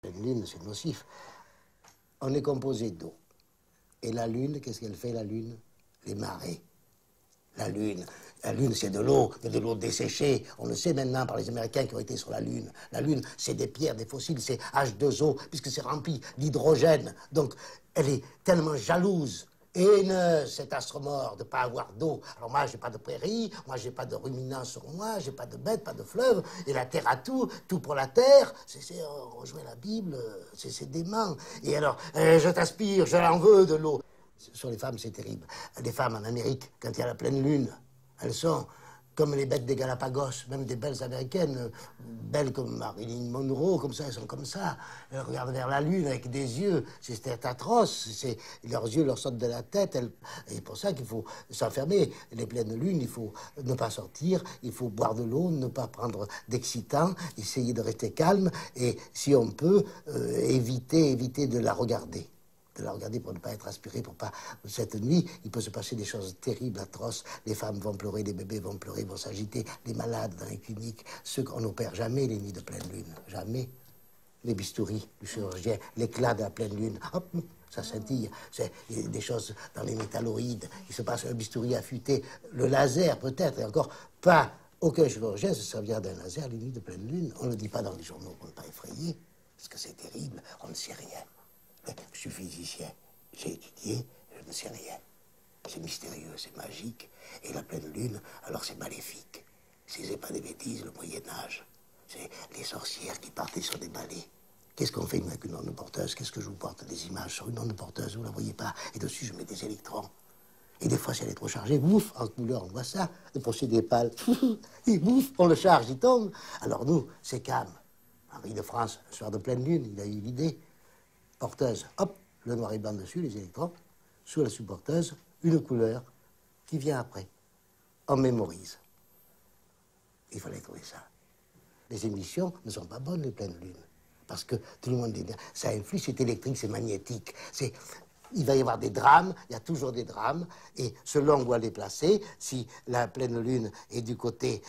La lune, c'est nocif. On est composé d'eau. Et la lune, qu'est-ce qu'elle fait, la lune? Les marées. La lune, c'est de l'eau, mais de l'eau desséchée. On le sait maintenant par les Américains qui ont été sur la Lune. La Lune, c'est des pierres, des fossiles, c'est H2O, puisque c'est rempli d'hydrogène. Donc, elle est tellement jalouse et haineuse, cet astre mort, de ne pas avoir d'eau. Alors moi, j'ai pas de prairie, moi, j'ai pas de ruminants sur moi, j'ai pas de bêtes, pas de fleuve, et la terre a tout, tout pour la terre. On rejoint la Bible, c'est dément. Et alors, je t'aspire, je l'en veux de l'eau. Sur les femmes, c'est terrible. Les femmes en Amérique, quand il y a la pleine lune, elles sont comme les bêtes des Galapagos, même des belles américaines, belles comme Marilyn Monroe, comme ça, elles sont comme ça. Elles regardent vers la lune avec des yeux, c'est atroce, leurs yeux leur sortent de la tête. Et pour ça qu'il faut s'enfermer. Les pleines lunes, il faut ne pas sortir, il faut boire de l'eau, ne pas prendre d'excitants, essayer de rester calme, et si on peut, éviter de la regarder. De la regarder pour ne pas être aspiré, pour pas... Cette nuit, il peut se passer des choses terribles, atroces. Les femmes vont pleurer, les bébés vont pleurer, vont s'agiter. Les malades dans les cliniques, ceux qu'on n'opère jamais les nuits de pleine lune. Jamais. Les bistouris du chirurgien, l'éclat de la pleine lune. Hop, ça scintille. Il y a des choses dans les métalloïdes. Il se passe un bistouri affûté. Le laser, peut-être, et encore pas... Aucun chirurgien se servira d'un laser les nuits de pleine lune. On ne le dit pas dans les journaux pour ne pas effrayer, parce que c'est terrible, on ne sait rien. Je suis physicien, j'ai étudié, je ne sais rien. C'est mystérieux, c'est magique. Et la pleine lune, alors c'est maléfique. C'est pas des bêtises, le Moyen-Âge. C'est les sorcières qui partaient sur des balais. Qu'est-ce qu'on fait avec une onde porteuse? Qu'est-ce que je vous porte des images sur une onde porteuse? Vous la voyez pas. Et dessus, je mets des électrons. Et des fois, si elle est trop chargée, ouf, en couleur, on voit ça. Le procédé pâle, et ouf, on le charge, il tombe. Alors nous, c'est calme. Henri de France, un soir de pleine lune, il a eu l'idée. Porteuse, hop, le noir et blanc dessus, les électrons. Sous la supporteuse, une couleur qui vient après. On mémorise. Il fallait trouver ça. Les émissions ne sont pas bonnes, les pleines lunes. Parce que tout le monde dit, ça influe, c'est électrique, c'est magnétique. Il va y avoir des drames, il y a toujours des drames, et selon où elle est placée, si la pleine lune est du côté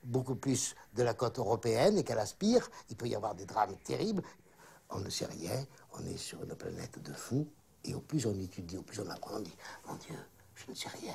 beaucoup plus de la côte européenne et qu'elle aspire, il peut y avoir des drames terribles. On ne sait rien, on est sur une planète de fous, et au plus on étudie, au plus on apprend, on dit, mon Dieu, je ne sais rien.